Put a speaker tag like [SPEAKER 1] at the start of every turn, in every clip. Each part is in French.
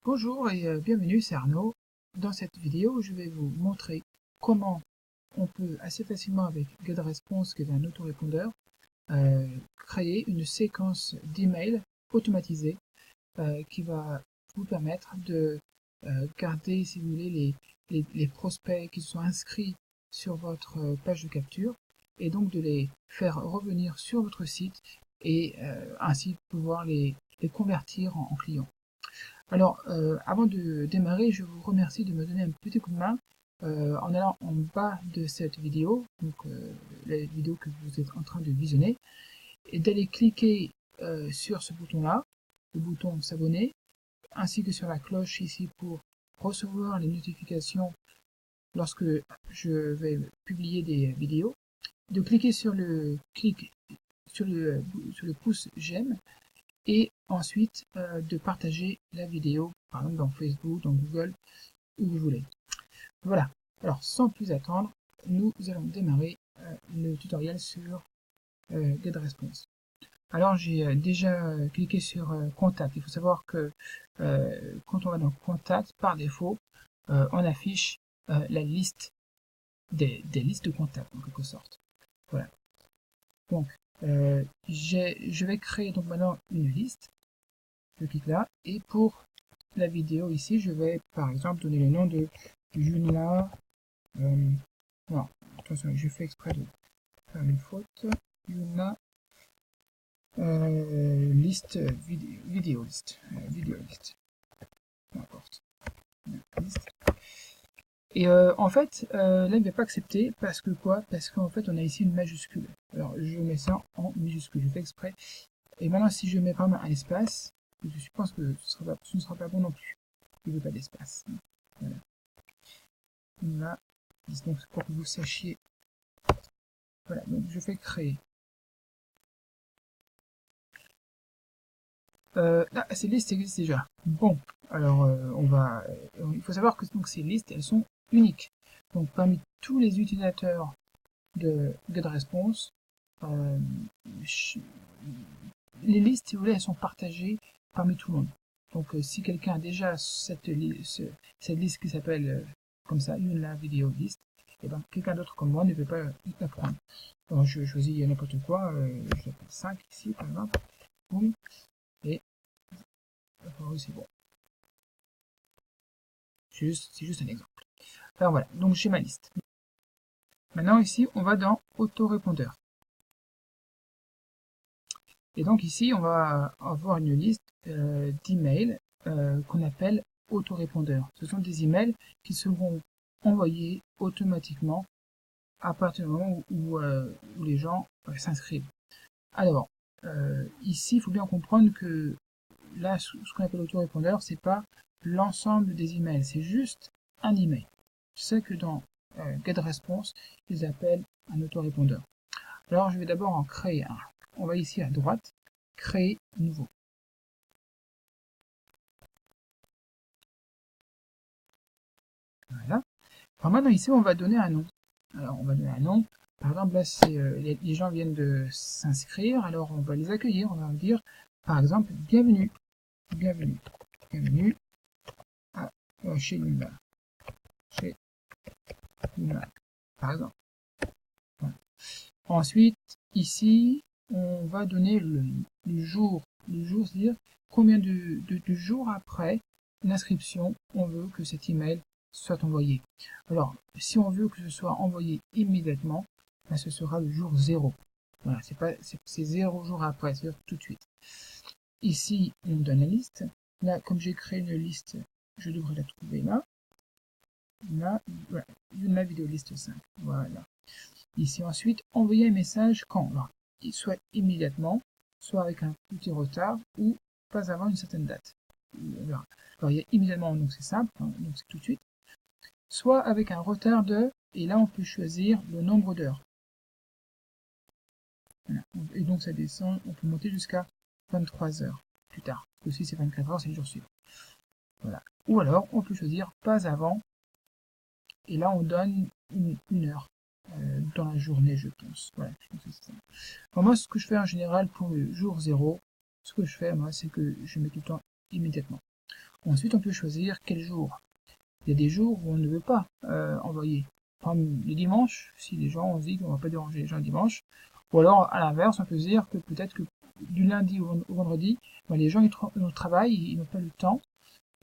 [SPEAKER 1] Bonjour et bienvenue, c'est Arnaud. Dans cette vidéo, je vais vous montrer comment on peut assez facilement avec GetResponse, qui est un autorépondeur, créer une séquence d'emails automatisée qui va vous permettre de garder, si vous voulez, les prospects qui sont inscrits sur votre page de capture et donc de les faire revenir sur votre site et ainsi pouvoir les convertir en clients. Alors, avant de démarrer, je vous remercie de me donner un petit coup de main en allant en bas de cette vidéo, donc la vidéo que vous êtes en train de visionner, et d'aller cliquer sur ce bouton-là, le bouton s'abonner, ainsi que sur la cloche ici pour recevoir les notifications lorsque je vais publier des vidéos, de cliquer sur sur le pouce j'aime et ensuite de partager la vidéo, par exemple dans Facebook, dans Google, où vous voulez. Voilà, alors sans plus attendre, nous allons démarrer le tutoriel sur GetResponse. Alors j'ai déjà cliqué sur Contact. Il faut savoir que quand on va dans Contact, par défaut, on affiche la liste des listes de contacts en quelque sorte. Voilà. Donc je vais créer donc maintenant une liste. Je clique là, et pour la vidéo ici, je vais par exemple donner le nom de Yuna. Non, attention, je fais exprès de faire une faute. Yuna liste vidéo liste. Vidéo liste. N'importe. Liste. Et en fait, là, il ne va pas accepter parce que quoi? Parce qu'en fait, on a ici une majuscule. Alors, je mets ça en minuscule, je fais exprès. Et maintenant, si je mets par exemple un espace, je pense que ce ne sera pas bon non plus. Il ne veut pas d'espace. Voilà. Là, donc pour que vous sachiez. Voilà, donc je fais créer. Là, ces listes existent déjà. Bon, alors il faut savoir que donc, ces listes, elles sont uniques. Donc parmi tous les utilisateurs de GetResponse, les listes, si vous voulez, elles sont partagées parmi tout le monde. Donc si quelqu'un a déjà cette liste qui s'appelle comme ça, une vidéo liste, et ben quelqu'un d'autre comme moi ne peut pas la prendre. Donc je choisis n'importe quoi, je l'appelle 5 ici par exemple, boum, et c'est bon. C'est juste un exemple. Alors voilà, donc j'ai ma liste. Maintenant ici, on va dans autorépondeur. Et donc ici, on va avoir une liste d'emails qu'on appelle autorépondeurs. Ce sont des emails qui seront envoyés automatiquement à partir du moment où les gens s'inscrivent. Alors, ici, il faut bien comprendre que là, ce qu'on appelle autorépondeur, c'est pas l'ensemble des emails, c'est juste un email. Je sais que dans GetResponse, ils appellent un autorépondeur. Alors, je vais d'abord en créer un. On va ici à droite, créer nouveau. Voilà. Alors maintenant, ici, on va donner un nom. Alors, on va donner un nom. Par exemple, là, les gens viennent de s'inscrire, alors on va les accueillir. On va dire, par exemple, bienvenue. Bienvenue. Bienvenue chez Luna. Chez Luna, par exemple. Voilà. Ensuite, ici, on va donner le jour. Le jour, c'est-à-dire combien de jours après l'inscription on veut que cet email soit envoyé. Alors, si on veut que ce soit envoyé immédiatement, ben, ce sera le jour 0. Voilà, c'est 0 jours après, c'est-à-dire tout de suite. Ici, on donne la liste. Là, comme j'ai créé une liste, je devrais la trouver là. Là, voilà, la vidéo liste 5. Voilà. Ici ensuite, envoyer un message quand? Alors, soit immédiatement, soit avec un petit retard, ou pas avant une certaine date. Alors il y a immédiatement, donc c'est simple, hein, donc c'est tout de suite. Soit avec un retard de, et là on peut choisir le nombre d'heures. Voilà. Et donc ça descend, on peut monter jusqu'à 23 heures plus tard. Aussi c'est 24 heures, c'est le jour suivant. Voilà. Ou alors on peut choisir pas avant, et là on donne une heure. Dans la journée, je pense. Voilà, je pense que c'est ça. Alors moi, ce que je fais en général pour le jour 0, ce que je fais, moi, c'est que je mets tout le temps immédiatement. Ensuite, on peut choisir quel jour. Il y a des jours où on ne veut pas envoyer. Par exemple, les dimanches, si les gens ont dit qu'on ne va pas déranger les gens le dimanche. Ou alors, à l'inverse, on peut se dire que peut-être que du lundi au vendredi, ben, les gens ils travaillent, ils n'ont pas le temps.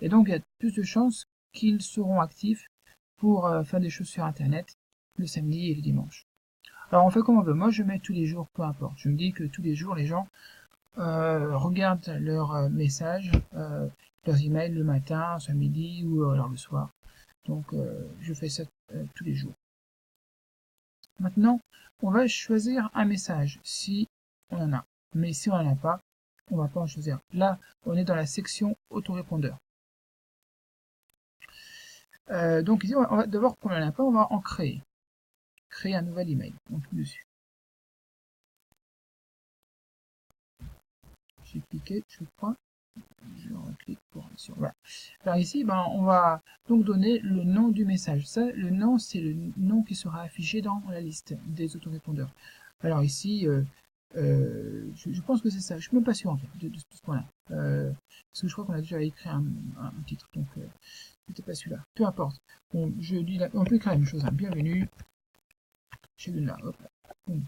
[SPEAKER 1] Et donc, il y a plus de chances qu'ils seront actifs pour faire des choses sur Internet le samedi et le dimanche. Alors, on fait comme on veut. Moi, je mets tous les jours, peu importe. Je me dis que tous les jours, les gens regardent leurs messages, leurs emails le matin, soit midi ou alors le soir. Donc, je fais ça tous les jours. Maintenant, on va choisir un message si on en a. Mais si on n'en a pas, on ne va pas en choisir. Là, on est dans la section autorépondeur. Donc ici, on va d'abord, comme on n'en a pas, on va en créer. Créer un nouvel email. On clique dessus. J'ai cliqué, je crois. Je reclique pour sûr. Voilà. Alors ici, ben, on va donc donner le nom du message. Ça, le nom, c'est le nom qui sera affiché dans la liste des autorépondeurs. Alors ici, je pense que c'est ça. Je suis même pas sûr en fait de ce point-là. Parce que je crois qu'on a déjà écrit un titre, donc c'était pas celui-là. Peu importe. Bon, je dis on peut écrire la même chose. Hein. Bienvenue chez Luna. Hop. Bon.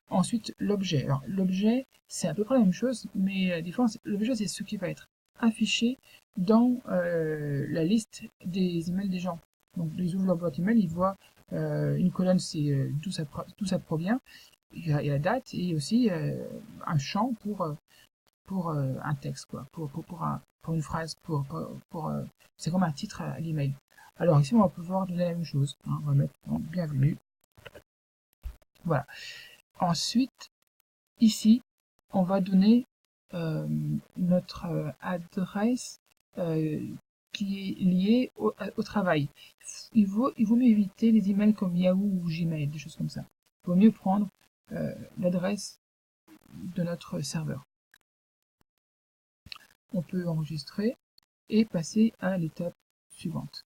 [SPEAKER 1] Ensuite, l'objet. Alors, l'objet, c'est à peu près la même chose, mais la différence, l'objet, c'est ce qui va être affiché dans la liste des emails des gens. Donc, ils ouvrent leur boîte email, ils voient une colonne, c'est d'où ça provient, il y a la date, et aussi un champ pour un texte, quoi, pour une phrase, c'est comme un titre à l'email. Alors, ici, on va pouvoir donner la même chose. Hein, on va mettre bienvenue. Voilà. Ensuite, ici, on va donner notre adresse qui est liée au travail. Il vaut mieux éviter les emails comme Yahoo ou Gmail, des choses comme ça. Il vaut mieux prendre l'adresse de notre serveur. On peut enregistrer et passer à l'étape suivante.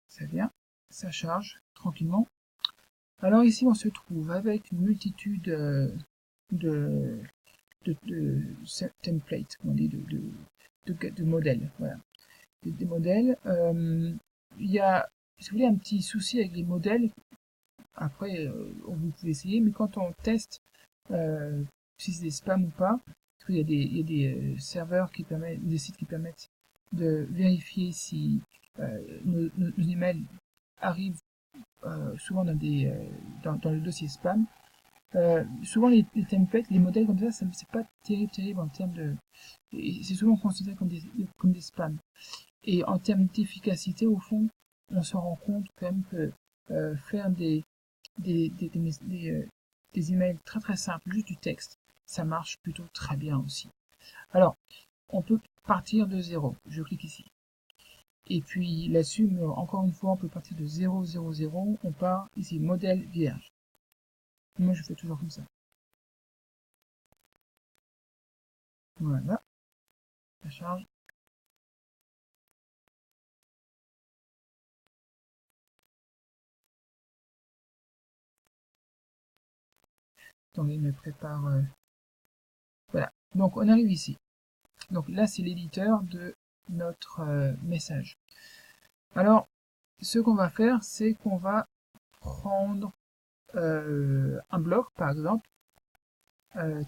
[SPEAKER 1] Ça vient, ça charge tranquillement. Alors ici, on se trouve avec une multitude de templates, on dit, de modèles. Voilà. Des modèles. Il y a, si vous voulez, un petit souci avec les modèles. Après, vous pouvez essayer, mais quand on teste si c'est des spams ou pas, parce qu'il y a des serveurs qui permettent, des sites qui permettent de vérifier si nos emails arrivent souvent dans le dossier spam. Souvent les templates, les modèles comme ça c'est pas terrible en termes de... C'est souvent considéré comme des spams. Et en termes d'efficacité, au fond, on se rend compte quand même que faire des emails très très simples, juste du texte, ça marche plutôt très bien aussi. Alors, on peut partir de 0. Je clique ici. Et puis là-dessus, encore une fois, on peut partir de 0, 0, 0. On part ici, modèle vierge. Moi, je fais toujours comme ça. Voilà. Ça charge. Donc, il me prépare... Voilà. Donc, on arrive ici. Donc là, c'est l'éditeur de notre message. Alors, ce qu'on va faire, c'est qu'on va prendre un bloc, par exemple.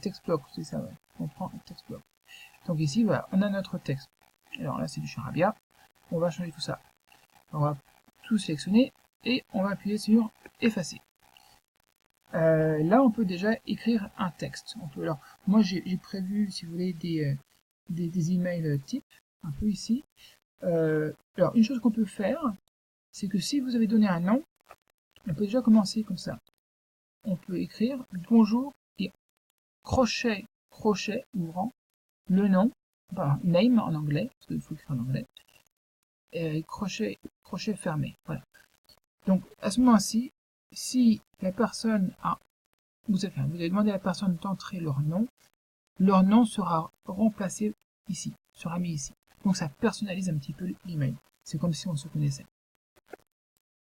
[SPEAKER 1] Text block, c'est ça, ouais. On prend un text block. Donc ici, voilà, on a notre texte. Alors là, c'est du charabia. On va changer tout ça. On va tout sélectionner et on va appuyer sur effacer. Là, on peut déjà écrire un texte. Alors, moi, j'ai prévu, si vous voulez, des emails types, un peu ici. Alors, une chose qu'on peut faire, c'est que si vous avez donné un nom, on peut déjà commencer comme ça. On peut écrire bonjour et crochet ouvrant, le nom, enfin, name en anglais, parce qu'il faut écrire en anglais, et crochet fermé. Voilà. Donc, à ce moment-ci, si la personne a, vous avez demandé à la personne d'entrer leur nom sera remplacé ici, sera mis ici. Donc, ça personnalise un petit peu l'email. C'est comme si on se connaissait.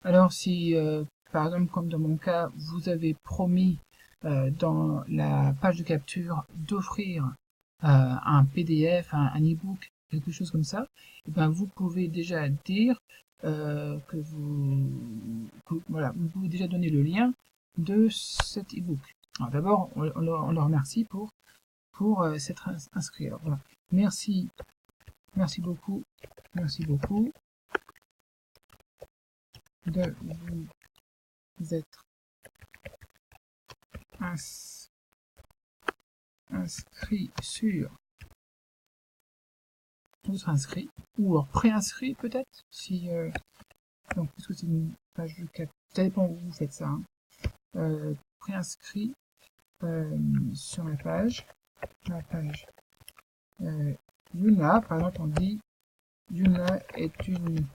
[SPEAKER 1] Alors, si par exemple, comme dans mon cas, vous avez promis dans la page de capture d'offrir un PDF, un e-book, quelque chose comme ça, et ben vous pouvez déjà dire voilà, vous pouvez déjà donner le lien de cet e-book. D'abord, on le remercie pour s'être inscrit. Alors, voilà. Merci beaucoup de vous être inscrit sur votre inscrit, ou alors préinscrit peut-être, si donc puisque c'est une page de cap, ça dépend où vous faites ça, hein. Préinscrit sur la page Yuna, par exemple on dit Yuna est une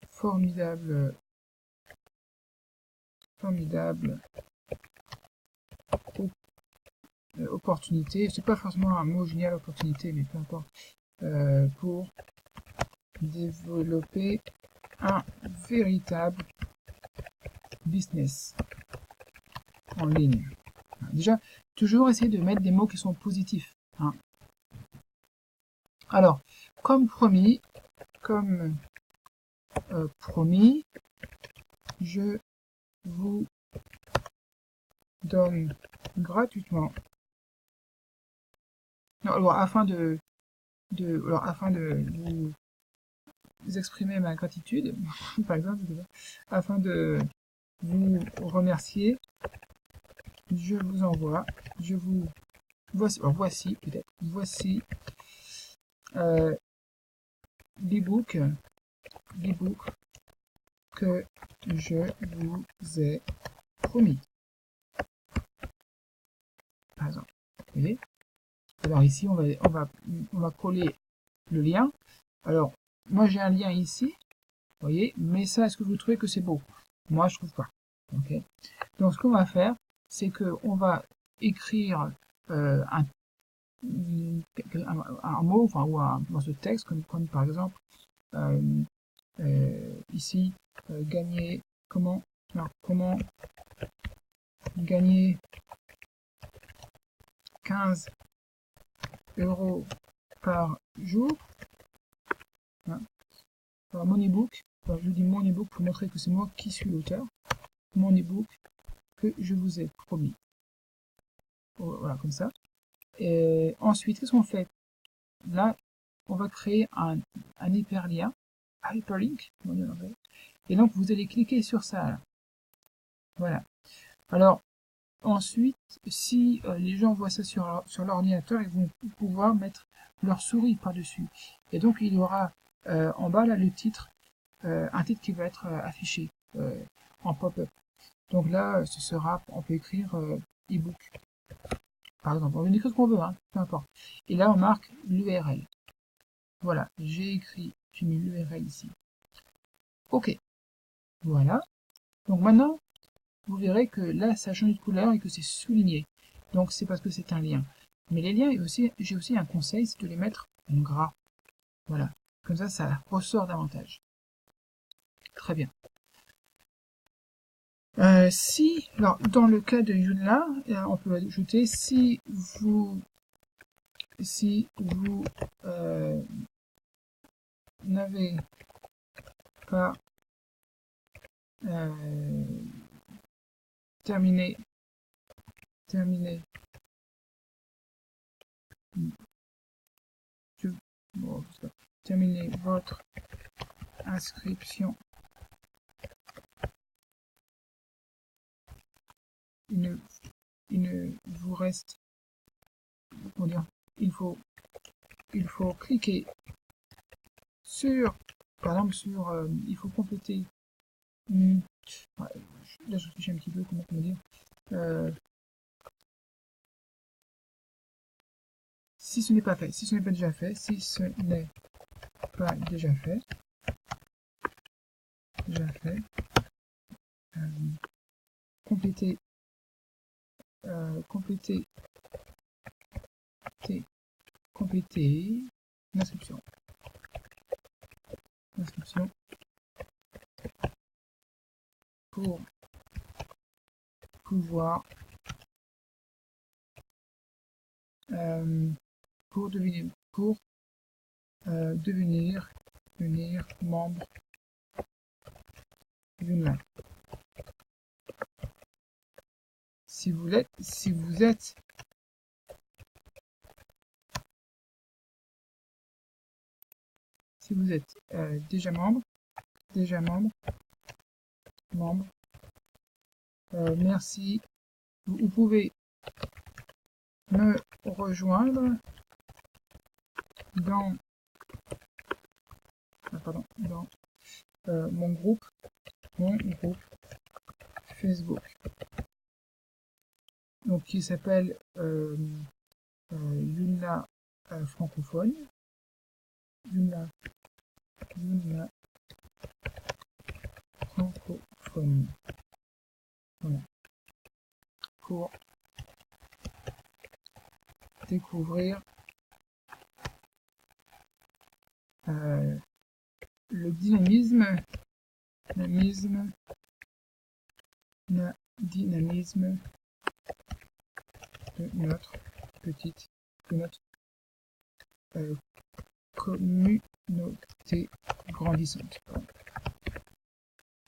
[SPEAKER 1] formidable opportunité, c'est pas forcément un mot génial, opportunité, mais peu importe, pour développer un véritable business en ligne. Déjà, toujours essayer de mettre des mots qui sont positifs, hein. Alors, comme promis, je vous donne gratuitement. Non, alors, afin de vous exprimer ma gratitude, par exemple, afin de vous remercier, voici l'e-book que je vous ai promis. Par exemple, vous voyez. Alors ici, on va coller le lien. Alors, moi j'ai un lien ici, vous voyez, mais ça, est-ce que vous trouvez que c'est beau? Moi, je trouve pas. Okay. Donc, ce qu'on va faire, c'est que on va écrire un mot, enfin, ou un morceau de texte, comme par exemple ici, gagner, comment gagner 15 € par jour. Hein. Alors, mon e-book, je vous dis mon e-book pour montrer que c'est moi qui suis l'auteur. Mon e-book que je vous ai promis. Voilà, comme ça. Et ensuite, qu'est-ce qu'on fait? Là, on va créer un hyperlien, hyperlink, et donc vous allez cliquer sur ça. Là. Voilà. Alors, ensuite, si les gens voient ça sur l'ordinateur, ils vont pouvoir mettre leur souris par-dessus. Et donc, il y aura en bas, là, le titre, un titre qui va être affiché en pop-up. Donc là, ce sera, on peut écrire e-book. Par exemple, on peut écrire ce qu'on veut, hein, peu importe. Et là, on marque l'URL. Voilà, j'ai mis l'URL ici. Ok, voilà. Donc maintenant, vous verrez que là, ça a changé de couleur et que c'est souligné. Donc c'est parce que c'est un lien. Mais les liens, j'ai aussi un conseil, c'est de les mettre en gras. Voilà, comme ça ressort davantage. Très bien. Alors, dans le cas de Joomla, on peut ajouter si vous n'avez pas terminé votre inscription, il ne vous reste, comment dire, il faut cliquer sur, par exemple, il faut compléter. Là, je réfléchis un petit peu, comment dire. Si ce n'est pas fait, si ce n'est pas déjà fait, compléter l'inscription. Pour pouvoir pour devenir membre d'Joomla. Si vous êtes déjà membre, merci. Vous pouvez me rejoindre dans mon groupe Facebook, donc qui s'appelle Joomla francophone. Joomla francophone. Voilà. Pour découvrir le dynamisme de notre communauté grandissante.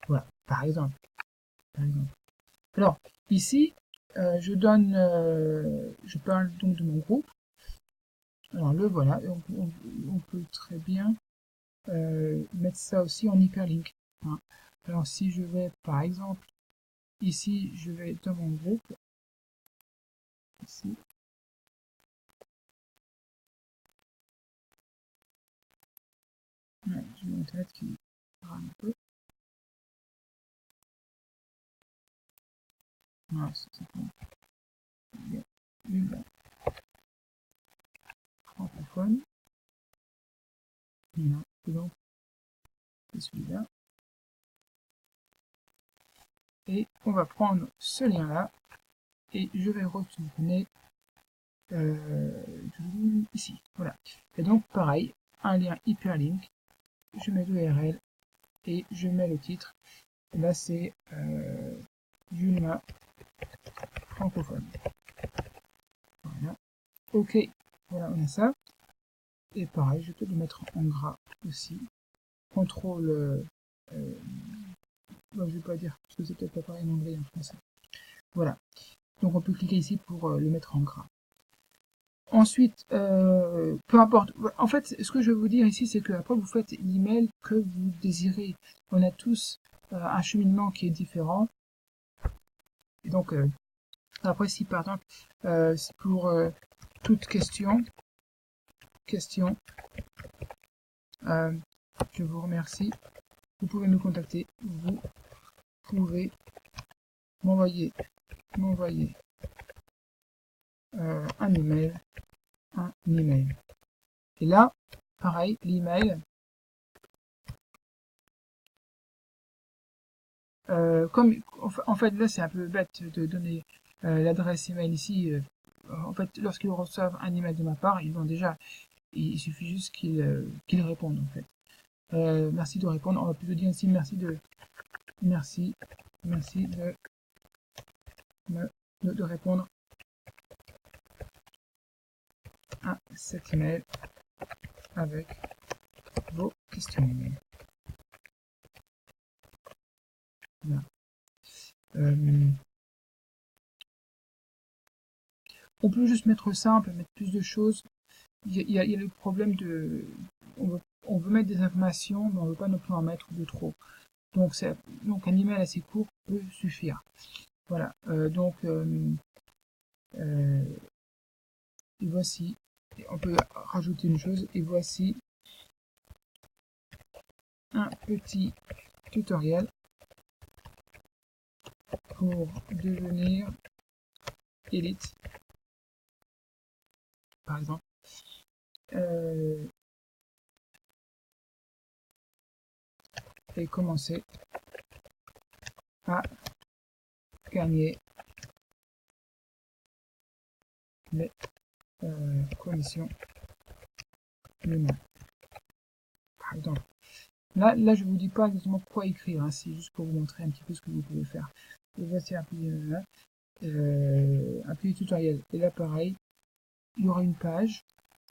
[SPEAKER 1] Voilà, par exemple. Alors, ici, je parle donc de mon groupe. Alors, le voilà, on peut très bien mettre ça aussi en hyperlink. Hein. Alors, si je vais, par exemple, ici, je vais dans mon groupe. Ici. Ouais, j'ai mon internet qui rame un peu. Voilà, c'est bon. Une francophone. Voilà, donc c'est celui-là. Et on va prendre ce lien-là et je vais retourner ici. Voilà. Et donc pareil, un lien hyperlink. Je mets l'URL et je mets le titre. Et là c'est Joomla francophone. Voilà. Ok, voilà, on a ça. Et pareil, je peux le mettre en gras aussi. Contrôle. Bon, je vais pas dire parce que c'est peut-être pas pareil en anglais et en français. Voilà. Donc on peut cliquer ici pour le mettre en gras. Ensuite, peu importe. En fait, ce que je veux vous dire ici, c'est que après vous faites l'email que vous désirez. On a tous un cheminement qui est différent. Et donc, après, si par exemple, c'est pour toute question, je vous remercie. Vous pouvez me contacter. Vous pouvez m'envoyer un email. Et là, pareil, l'email. Comme en fait là c'est un peu bête de donner l'adresse email ici. En fait, lorsqu'ils reçoivent un email de ma part, ils l'ont déjà. Il suffit juste qu'ils répondent en fait. Merci de répondre. On va plutôt dire ici merci de répondre à cet email avec vos questions. Voilà. On peut juste mettre simple, mettre plus de choses. Il y a le problème de... On veut mettre des informations, mais on ne veut pas non plus en mettre de trop. Donc un email assez court peut suffire. Voilà. Et voici. On peut rajouter une chose. Et voici un petit tutoriel pour devenir élite. Par exemple. Et commencer à gagner les commissions humaines. Par exemple. Là, je vous dis pas exactement quoi écrire, hein, c'est juste pour vous montrer un petit peu ce que vous pouvez faire. Et voici un peu, un petit tutoriel. Et là, pareil, il y aura une page.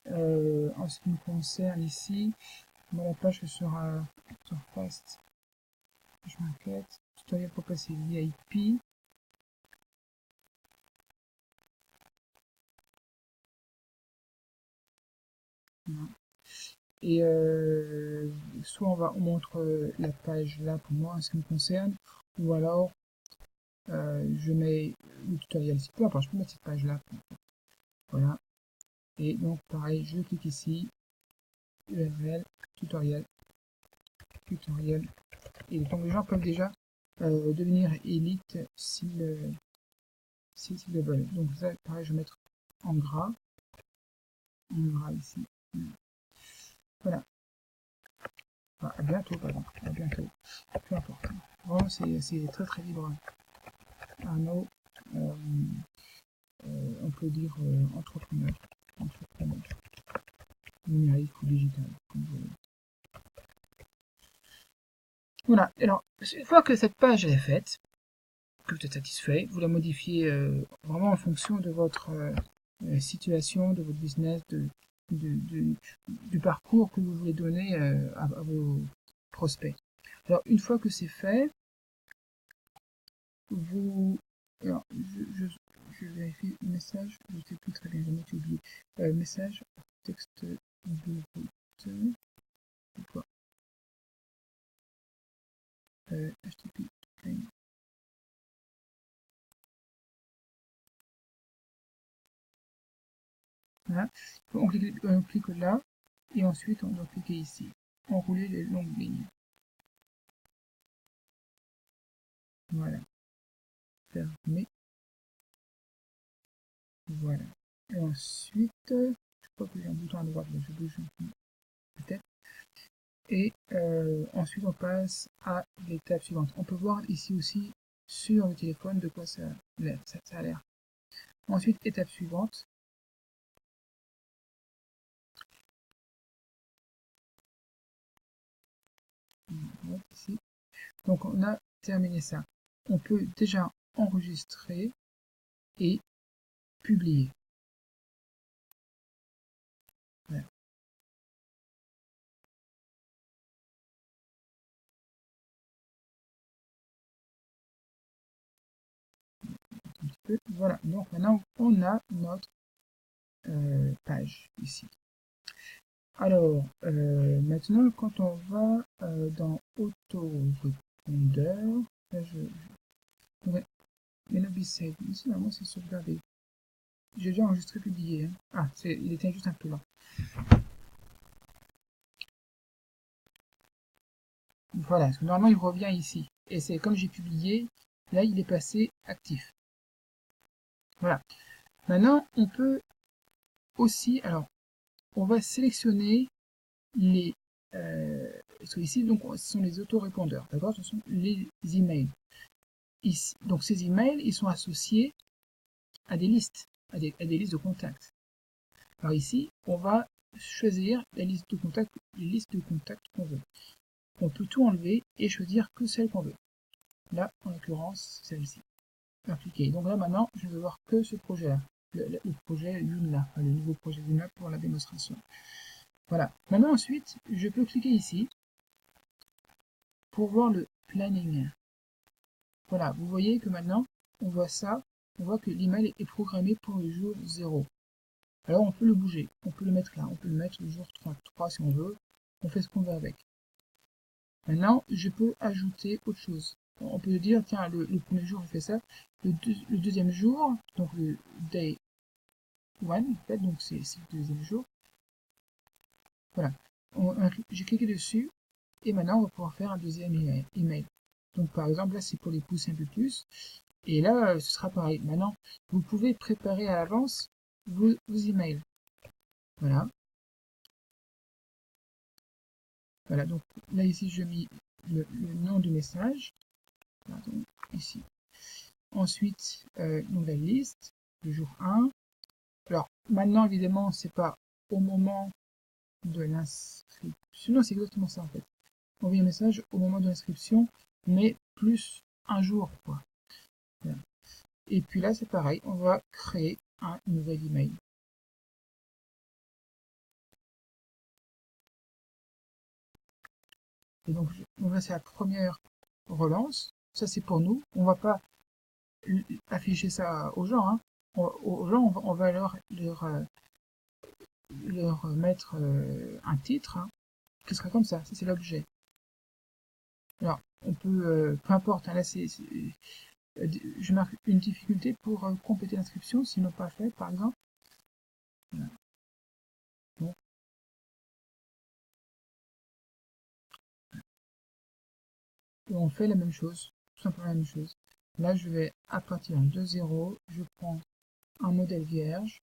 [SPEAKER 1] En ce qui me concerne ici, moi, la page sera sur Fast. Je m'inquiète. Tutoriel pour passer VIP. Et soit on montre la page là pour moi en ce qui me concerne, ou alors je mets le tutoriel ici. Peu importe, je peux mettre cette page là. Voilà. Et donc pareil, je clique ici, URL, tutoriel, tutoriel. Et donc les gens peuvent déjà devenir élite s'ils le veulent. Donc ça, pareil, je vais mettre en gras ici. Voilà. Enfin, à bientôt, pardon. À bientôt. Peu importe. Vraiment, c'est très très libre. Arnaud, on peut dire entrepreneur numérique ou digital. Voilà. Alors, une fois que cette page est faite, que vous êtes satisfait, vous la modifiez vraiment en fonction de votre situation, de votre business, du parcours que vous voulez donner à vos prospects. Alors, une fois que c'est fait, vous... Alors, je vérifie le message, je ne sais plus très bien, j'en ai oublié. Message, texte de route, quoi HTTP. Voilà. On clique là, et ensuite on doit cliquer ici. Enrouler les longues lignes. Voilà. Fermer. Voilà. Et ensuite, je crois que j'ai un bouton à droite, mais je bouge peut-être. Et ensuite, on passe à l'étape suivante. On peut voir ici aussi sur le téléphone de quoi ça a l'air. Ensuite, étape suivante. Ici. Donc, on a terminé ça. On peut déjà enregistrer et publier. Voilà. Un petit peu. Voilà. Donc, maintenant, on a notre page ici. Alors, maintenant, quand on va dans auto-répondeur, là, ouais, mais no be saved. Ici, normalement, c'est sauvegardé. J'ai déjà enregistré, publié. Hein. Ah, il était juste un peu lent. Voilà, parce que normalement, il revient ici. Et c'est comme j'ai publié, là, il est passé actif. Voilà. Maintenant, on peut aussi, alors, on va sélectionner les... ici, donc, ce sont les autorépondeurs, d'accord? Ce sont les emails. Ici, donc, ces emails, ils sont associés à des listes, à des listes de contacts. Alors ici, on va choisir les listes de contacts qu'on veut. On peut tout enlever et choisir que celles qu'on veut. Là, en l'occurrence, celle-ci. Appliquer. Donc là, maintenant, je vais voir que ce projet-là. Le projet Luna, le nouveau projet Luna pour la démonstration. Voilà. Maintenant, ensuite, je peux cliquer ici pour voir le planning. Voilà, vous voyez que maintenant, on voit ça, on voit que l'email est programmé pour le jour 0. Alors on peut le bouger, on peut le mettre là, on peut le mettre le jour 33 si on veut, on fait ce qu'on veut avec. Maintenant, je peux ajouter autre chose. On peut dire, tiens, le premier jour je fais ça, le deuxième jour, donc le day 1, en fait, donc c'est le deuxième jour. Voilà, j'ai cliqué dessus, et maintenant on va pouvoir faire un deuxième email. Donc par exemple, là c'est pour les pousser un peu plus, et là ce sera pareil. Maintenant, vous pouvez préparer à l'avance vos emails. Voilà. Voilà, donc là ici je mets le nom du message, pardon, ici. Ensuite, donc la liste, le jour 1. Alors maintenant évidemment c'est pas au moment de l'inscription, non c'est exactement ça en fait. Envoyer un message au moment de l'inscription, mais plus un jour quoi. Voilà. Et puis là, c'est pareil, on va créer un nouvel email. Et donc, là, c'est la première relance. Ça, c'est pour nous. On va pas afficher ça aux gens. Hein. Aux gens, on va leur mettre un titre hein, qui sera comme ça. Ça, c'est l'objet. Alors, on peut, peu importe, hein, là, je marque une difficulté pour compléter l'inscription, sinon pas fait, par exemple. Voilà. Bon. Et on fait la même chose, tout simplement la même chose. Là, je vais, à partir de 0, je prends un modèle vierge.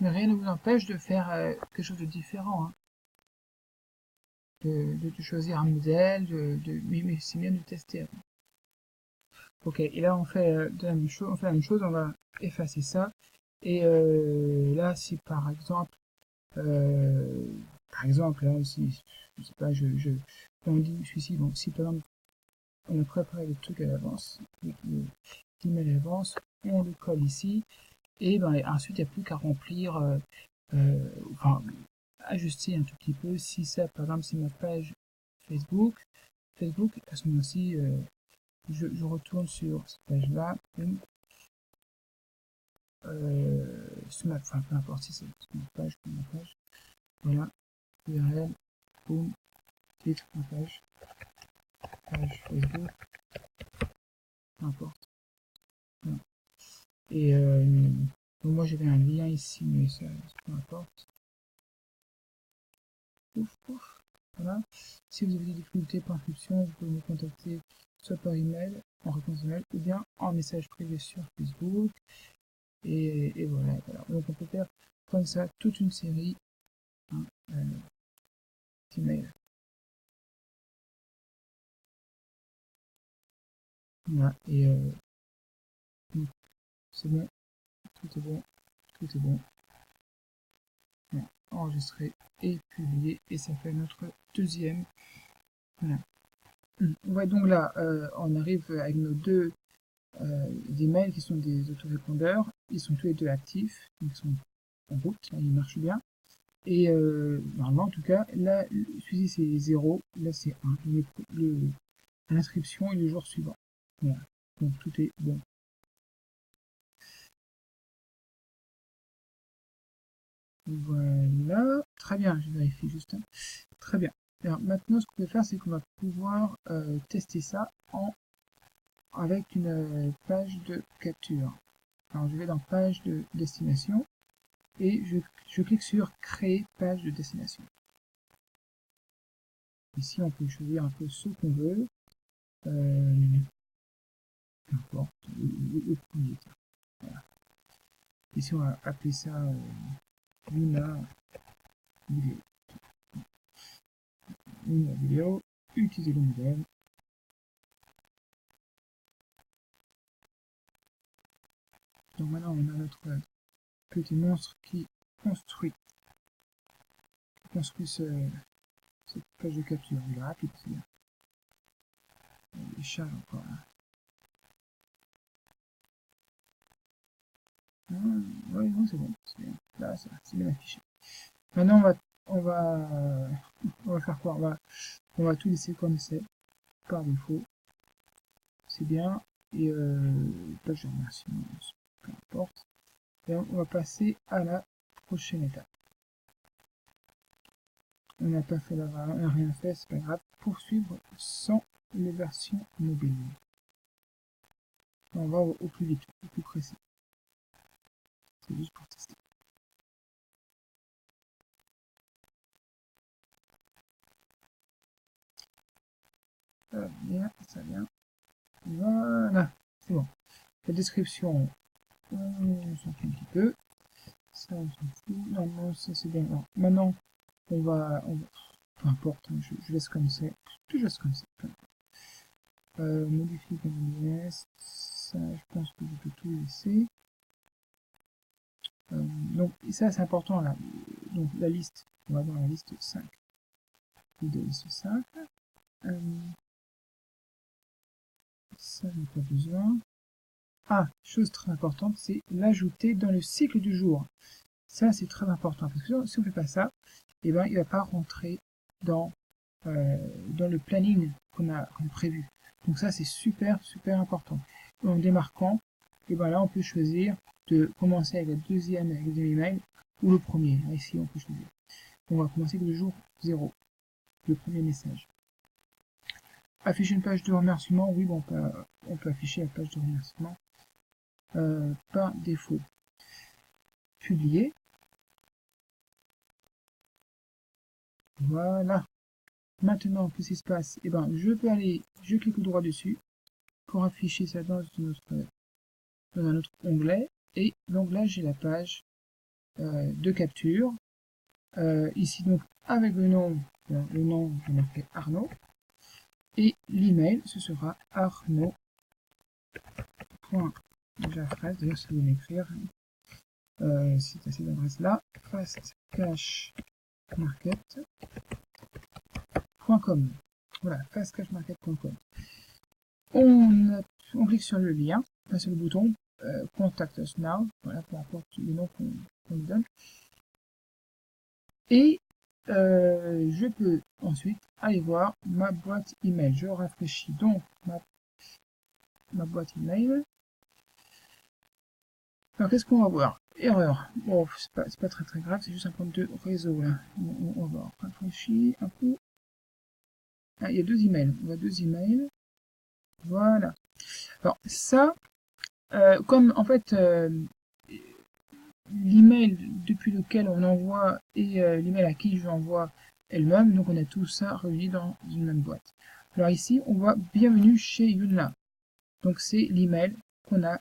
[SPEAKER 1] Mais rien ne vous empêche de faire quelque chose de différent. Hein. De choisir un modèle, mais c'est bien de tester. Ok, et là on fait, la même chose, on va effacer ça. Et là, si par exemple, là, si, je sais pas, on dit celui-ci, bon, si par exemple, on a préparé le truc à l'avance, l'email à l'avance, on le colle ici, et ben, ensuite il n'y a plus qu'à remplir, enfin, ajuster un tout petit peu, si ça, par exemple, c'est ma page Facebook, à ce moment-ci, je retourne sur cette page-là, enfin peu importe si c'est ma page, voilà, URL, boum, titre, ma page Facebook, peu importe. Voilà. Et donc moi j'avais un lien ici, mais ça, peu importe. Pouf, pouf, voilà. Si vous avez des difficultés par inscription, vous pouvez me contacter soit par email, en réponse email, ou bien en message privé sur Facebook. Et voilà, voilà. Donc on peut faire comme ça toute une série hein, d'emails. Voilà, et c'est bon, tout est bon, tout est bon. Voilà, enregistré et publié, et ça fait notre deuxième. Voilà. Ouais, donc là, on arrive avec nos deux emails qui sont des autorépondeurs. Ils sont tous les deux actifs, ils sont en route, ils marchent bien. Et normalement, en tout cas, là, celui-ci c'est 0, là c'est 1. L'inscription et le jour suivant. Voilà. Donc tout est bon. Voilà. Très bien, je vérifie juste. Très bien. Alors maintenant, ce qu'on peut faire, c'est qu'on va pouvoir tester ça avec une page de capture. Alors je vais dans page de destination et je clique sur créer page de destination. Ici, on peut choisir un peu ce qu'on veut. Peu importe, le premier. Voilà. Ici, on va appeler ça Luna vidéo. Luna vidéo, utiliser le modèle. Donc maintenant, on a notre petit monstre qui construit cette page de capture. Il est rapide, c'est bien. Il charge encore là. Oui, non, c'est bon, c'est bien. Là, c'est bien affiché. Maintenant, on va faire quoi on va tout laisser comme c'est, par défaut. C'est bien. Et page de remerciement, peu importe. Et on va passer à la prochaine étape. On n'a pas fait on n'a rien fait, c'est pas grave. Poursuivre sans les versions mobiles. On va au plus vite, au plus précis. C'est juste pour tester. Ça vient, ça vient. Voilà, c'est bon. La description, on s'en fout un petit peu. Ça, on s'en fout. Non, non, ça c'est bien. Alors, maintenant, peu importe, hein, je laisse comme c'est. Je laisse comme ça. Modifier comme yes. Ça, je pense que je peux tout laisser. Donc, ça c'est important là. Donc, la liste, on va dans la liste 5. Vidéo liste 5. ça j'ai pas besoin. Ah, chose très importante, c'est l'ajouter dans le cycle du jour. Ça c'est très important parce que si on fait pas ça, eh ben il va pas rentrer dans le planning qu'on a prévu. Donc ça c'est super important. En démarquant, et ben là on peut choisir de commencer avec le deuxième email ou le premier. Là, ici on peut choisir. On va commencer avec le jour 0, le premier message. Afficher une page de remerciement, oui, bon, on peut afficher la page de remerciement par défaut. Publier. Voilà. Maintenant, qu'est-ce qui se passe? Eh ben, je clique droit dessus pour afficher ça dans un autre onglet. Et donc là, j'ai la page de capture. Ici, donc, avec le nom, je vais marquer Arnaud. Et l'email, ce sera arnaud.jafraise, d'ailleurs, si vous voulez m'écrire, c'est à cette adresse-là, fastcashmarket.com. Voilà, fastcashmarket.com. On clique sur le lien, sur le bouton Contact Us Now, voilà, peu importe le nom qu'on lui donne. Et je peux ensuite aller voir ma boîte email. Je rafraîchis donc ma boîte email. Alors qu'est-ce qu'on va voir? Erreur. Bon, c'est pas très grave, c'est juste un problème de réseau là. On va voir. Rafraîchir un coup. Ah, il y a deux emails. On voit deux emails. Voilà. Alors ça, comme en fait l'email depuis lequel on envoie et l'email à qui j'envoie est le même, donc on a tout ça réuni dans une même boîte. Alors ici, on voit bienvenue chez Joomla. Donc c'est l'email qu'on a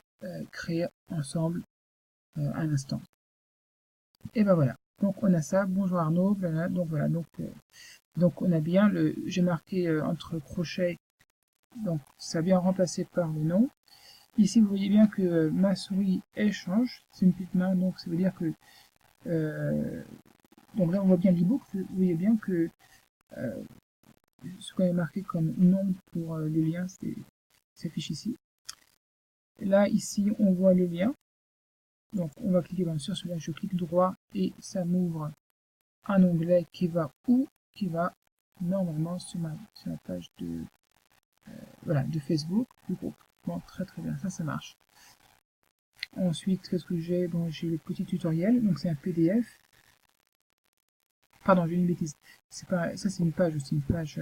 [SPEAKER 1] créé ensemble à l'instant. Et ben voilà. Donc on a ça. Bonjour Arnaud. Voilà. Donc voilà. Donc on a bien j'ai marqué entre crochets. Donc ça a bien remplacé par le nom. Ici, vous voyez bien que ma souris échange, c'est une petite main, donc ça veut dire que... donc là, on voit bien l'ebook, vous voyez bien que ce qu'on a marqué comme nom pour les liens, s'affiche ici. Là, ici, on voit le lien. Donc, on va cliquer bien sûr sur celui-là, je clique droit et ça m'ouvre un onglet qui va normalement sur la page de, voilà, de Facebook, du groupe. Bon, très bien, ça marche. Ensuite, qu'est-ce que j'ai? Bon, j'ai le petit tutoriel, donc c'est un PDF. Pardon, j'ai une bêtise. Ça, c'est une page aussi, une page.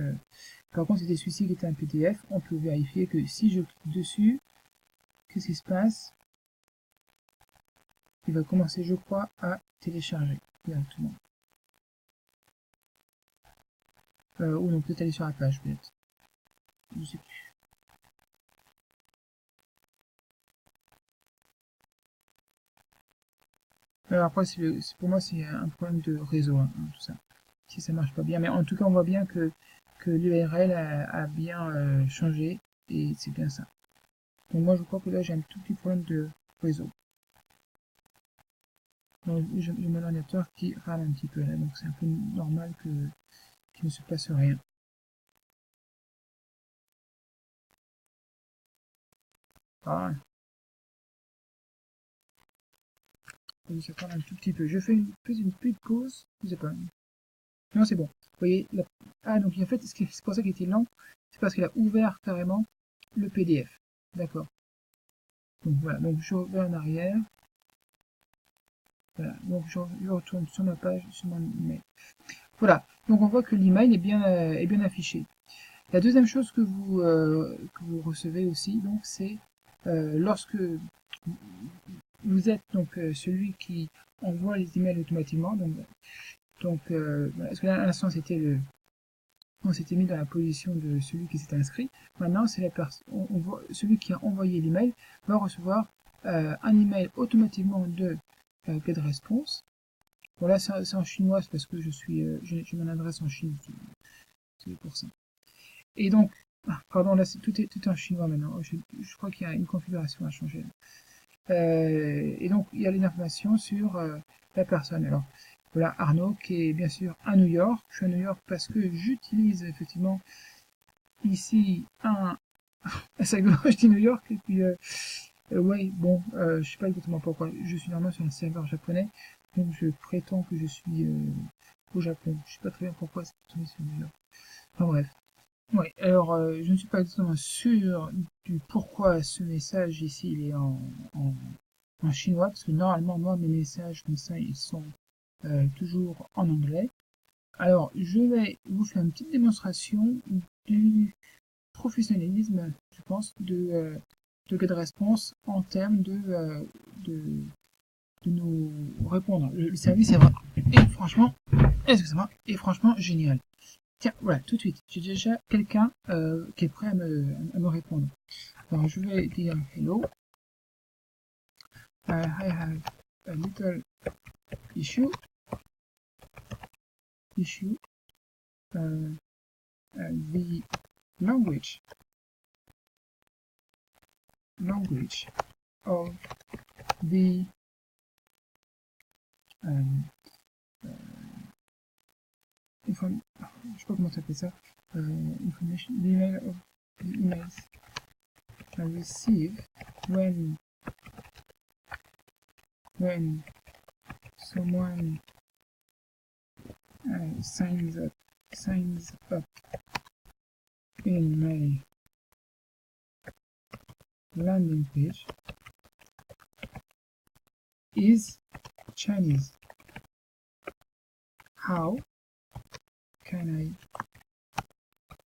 [SPEAKER 1] Par contre, c'était celui-ci qui était un PDF. On peut vérifier que si je clique dessus, qu'est-ce qui se passe? Il va commencer, je crois, à télécharger directement. Ou non, peut-être aller sur la page, peut-être. Je sais plus. Alors après, pour moi, c'est un problème de réseau, hein, tout ça. Si ça marche pas bien. Mais en tout cas, on voit bien que l'URL a bien changé, et c'est bien ça. Donc moi, je crois que là, j'ai un tout petit problème de réseau. Donc, j'ai mon ordinateur qui rame un petit peu là, donc c'est un peu normal qu'il ne se passe rien. Ah. Donc, ça prend un tout petit peu. Je fais une petite pause. Je sais pas. Non, c'est bon. Vous voyez, ah, donc en fait, c'est pour ça qu'il était lent. C'est parce qu'il a ouvert carrément le PDF. D'accord. Donc voilà, donc je reviens en arrière. Voilà, donc je retourne sur ma page, sur mon email. Voilà, donc on voit que l'email est bien affiché. La deuxième chose que vous recevez aussi, donc c'est lorsque vous êtes donc celui qui envoie les emails automatiquement. Parce que là, à l'instant on s'était mis dans la position de celui qui s'est inscrit. Maintenant, c'est celui qui a envoyé l'email va recevoir un email automatiquement de GetResponse. Bon là, c'est en chinois, c'est parce que j'ai mon adresse en Chine, c'est pour ça. Et donc, pardon, là tout est en chinois maintenant. Je crois qu'il y a une configuration à changer. Et donc, il y a les informations sur la personne. Alors, voilà Arnaud qui est bien sûr à New York. Je suis à New York parce que j'utilise effectivement ici un à sa gauche, je dis New York, et puis, ouais, bon, je sais pas exactement pourquoi. Je suis normalement sur un serveur japonais, donc je prétends que je suis au Japon. Je sais pas très bien pourquoi c'est tombé sur New York. Enfin bref. Ouais, alors je ne suis pas exactement sûr du pourquoi ce message ici il est en chinois, parce que normalement, moi, mes messages comme ça, ils sont toujours en anglais. Alors, je vais vous faire une petite démonstration du professionnalisme, je pense, de GetResponse en termes de, de nous répondre. Le service est franchement, excusez-moi, est franchement génial. Tiens, voilà, tout de suite, j'ai déjà quelqu'un qui est prêt à me répondre. Alors, je vais dire hello. I have a little issue. Uh, the language of the je sais pas comment ça s'appelle ça, information, the email of the emails I receive when someone signs up in my landing page is Chinese. How can I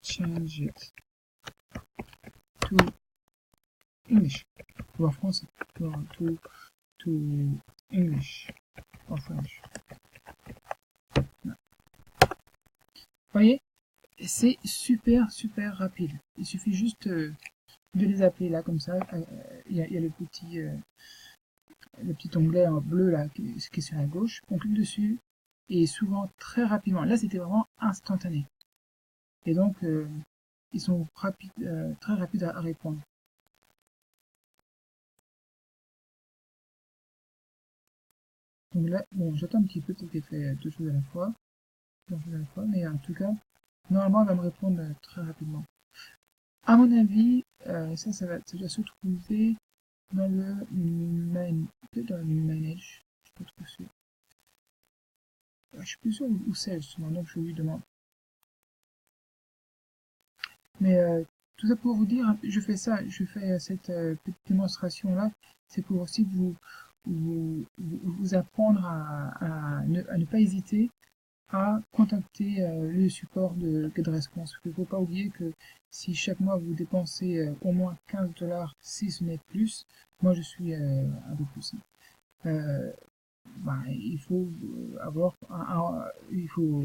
[SPEAKER 1] change it to English, ou en français, to English, en French. Vous voyez, c'est super rapide. Il suffit juste de les appeler là comme ça. Il y a le petit onglet en bleu là qui est sur la gauche. On clique dessus et souvent très rapidement. Là, c'était vraiment instantané. Et donc, ils sont très rapides à répondre. Donc là, bon, j'attends un petit peu qu'il ait fait deux choses à la fois, mais en tout cas, normalement, elle va me répondre très rapidement. À mon avis, ça va se trouver dans le manage. Je suis pas trop sûr. Je suis plus sûr où c'est justement, donc je lui demande. Mais tout ça pour vous dire, je fais cette petite démonstration là, c'est pour aussi vous apprendre à ne pas hésiter à contacter le support de GetResponse. Il ne faut pas oublier que si chaque mois vous dépensez au moins 15$, si ce n'est plus, moi je suis un peu plus. Il faut avoir il faut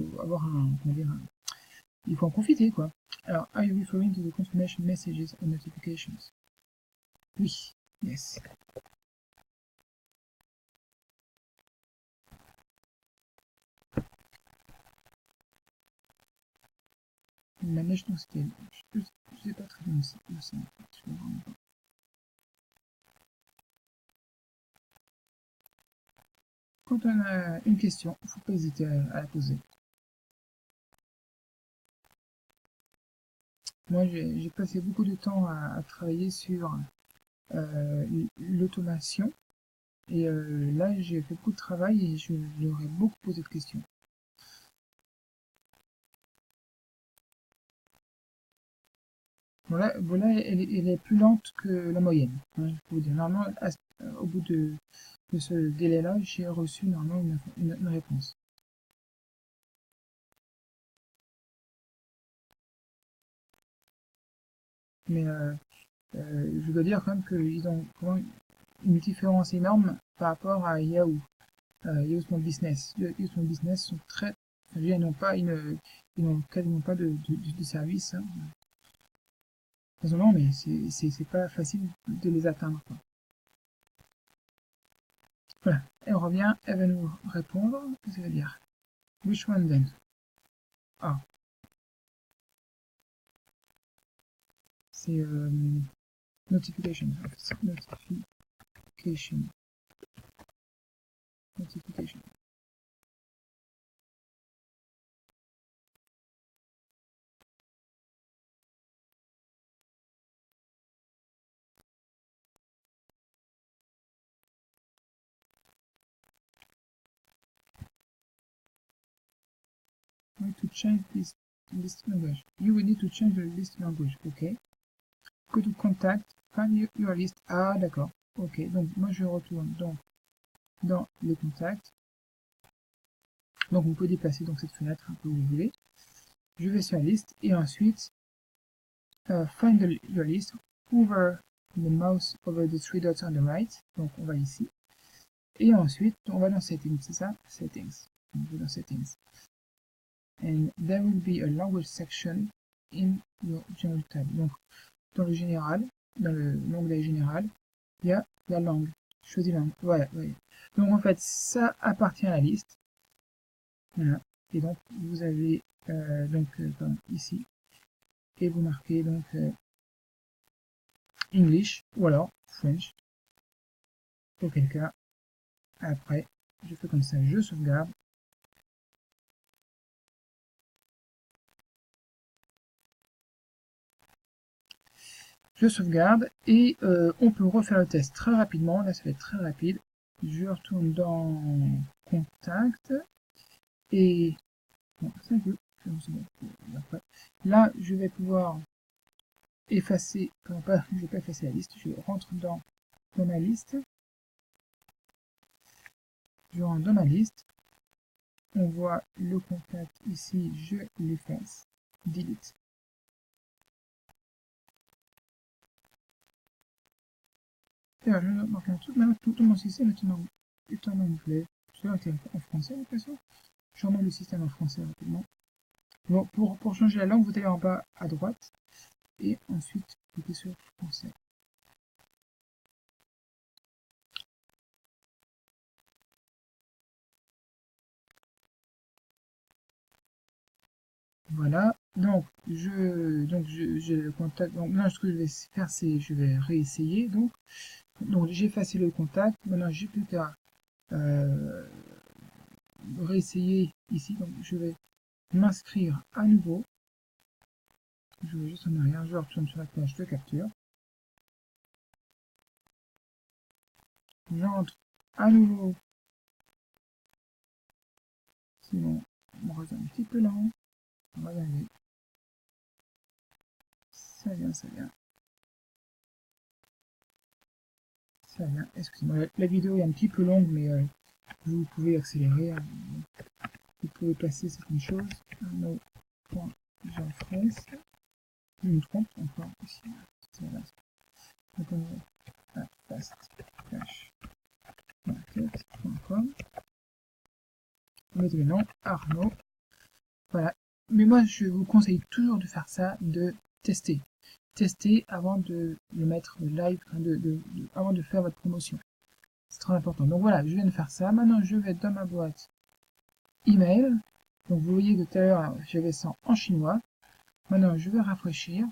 [SPEAKER 1] en profiter quoi. Alors, are you referring to the confirmation messages and notifications? Oui, yes. Manage, donc c'était, je sais pas très bien où c'est en fait, je sais vraiment pas. Quand on a une question, il ne faut pas hésiter à la poser. Moi, j'ai passé beaucoup de temps à travailler sur l'automation. Et là, j'ai fait beaucoup de travail et je leur ai beaucoup posé de questions. Voilà, elle est plus lente que la moyenne. Hein, je peux vous dire. Normalement, au bout de ce délai-là, j'ai reçu normalement une réponse. Mais je dois dire quand même qu'ils ont vraiment une différence énorme par rapport à Yahoo. Yahoo Small Business. Yahoo Small Business sont très... Enfin, ils n'ont quasiment pas de service. Hein. Non, mais c'est pas facile de les atteindre. Quoi. Voilà. Elle revient, elle va nous répondre. Qu'est-ce qu'elle va dire? Which one then? Ah. C'est notification. Notification. to change this list language. You will need to change the list language. Ok. Go to contact, find your list. Ah, d'accord. Ok, donc moi je retourne donc dans les contacts. Donc vous pouvez déplacer donc cette fenêtre un peu où vous voulez. Je vais sur la liste et ensuite find your list, hover the mouse over the three dots on the right. Donc on va ici. Et ensuite on va dans Settings, c'est ça? Settings. On va dans Settings. And there will be a language section in your general tab. Donc dans le général, dans l'onglet général, il y a la langue. Choisis langue. Voilà, voilà. Donc en fait ça appartient à la liste. Voilà. Et donc vous avez ici et vous marquez donc English ou alors French. Auquel cas après je fais comme ça, je sauvegarde. Je sauvegarde et on peut refaire le test très rapidement. Là ça va être très rapide. Je retourne dans Contact et bon, c'est un peu après. Là je vais pouvoir effacer, non pas, je vais pas effacer la liste, je rentre dans ma liste. Je rentre dans ma liste. On voit le contact ici, je l'efface. Delete. Alors, je marque un truc, maintenant tout mon système est en anglais. Celui-là était en français, de toute façon. Je remets le système en français rapidement. Bon, pour changer la langue, vous allez en bas à droite. Et ensuite, cliquez sur français. Voilà, donc je contacte. Donc là, ce que je vais faire, c'est je vais réessayer. Donc j'ai effacé le contact. Maintenant, j'ai plus qu'à réessayer ici. Donc je vais m'inscrire à nouveau. Je vais juste en arrière. Je retourne sur la page de capture. J'entre à nouveau. Sinon, on reste un petit peu lent. On va y aller. Ça vient, ça vient. Ça vient. Excusez-moi, la vidéo est un petit peu longue, mais vous pouvez accélérer. Vous pouvez passer certaines choses. Arnaud.Jean-Fraisse. Je me trompe encore ici. Donc on va à fast-market.com. On met le nom Arnaud. Voilà. Mais moi, je vous conseille toujours de faire ça, de tester. Tester avant de le mettre live, avant de faire votre promotion. C'est très important. Donc voilà, je viens de faire ça. Maintenant, je vais dans ma boîte email. Donc vous voyez que tout à l'heure, j'avais ça en chinois. Maintenant, je vais rafraîchir.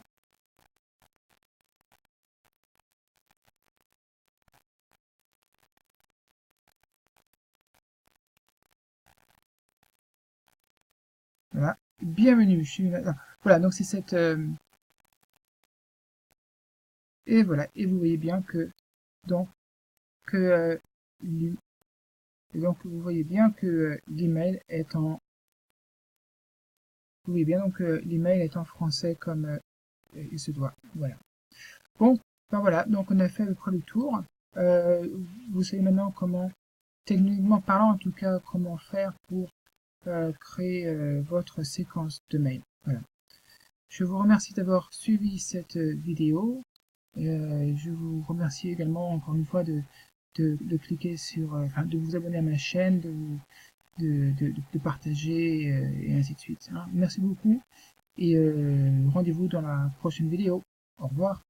[SPEAKER 1] Voilà. Bienvenue. Voilà, donc c'est cette... Et voilà. Et vous voyez bien que... Donc, que... et donc, vous voyez bien que l'email est en... Vous voyez bien donc l'email est en français comme il se doit. Voilà. Bon, ben voilà, donc on a fait à peu près le tour. Vous savez maintenant comment, techniquement parlant en tout cas, comment faire pour créer votre séquence de mail. Voilà. Je vous remercie d'avoir suivi cette vidéo. Je vous remercie également encore une fois de cliquer sur, de vous abonner à ma chaîne, de partager et ainsi de suite. Hein. Merci beaucoup et rendez-vous dans la prochaine vidéo. Au revoir.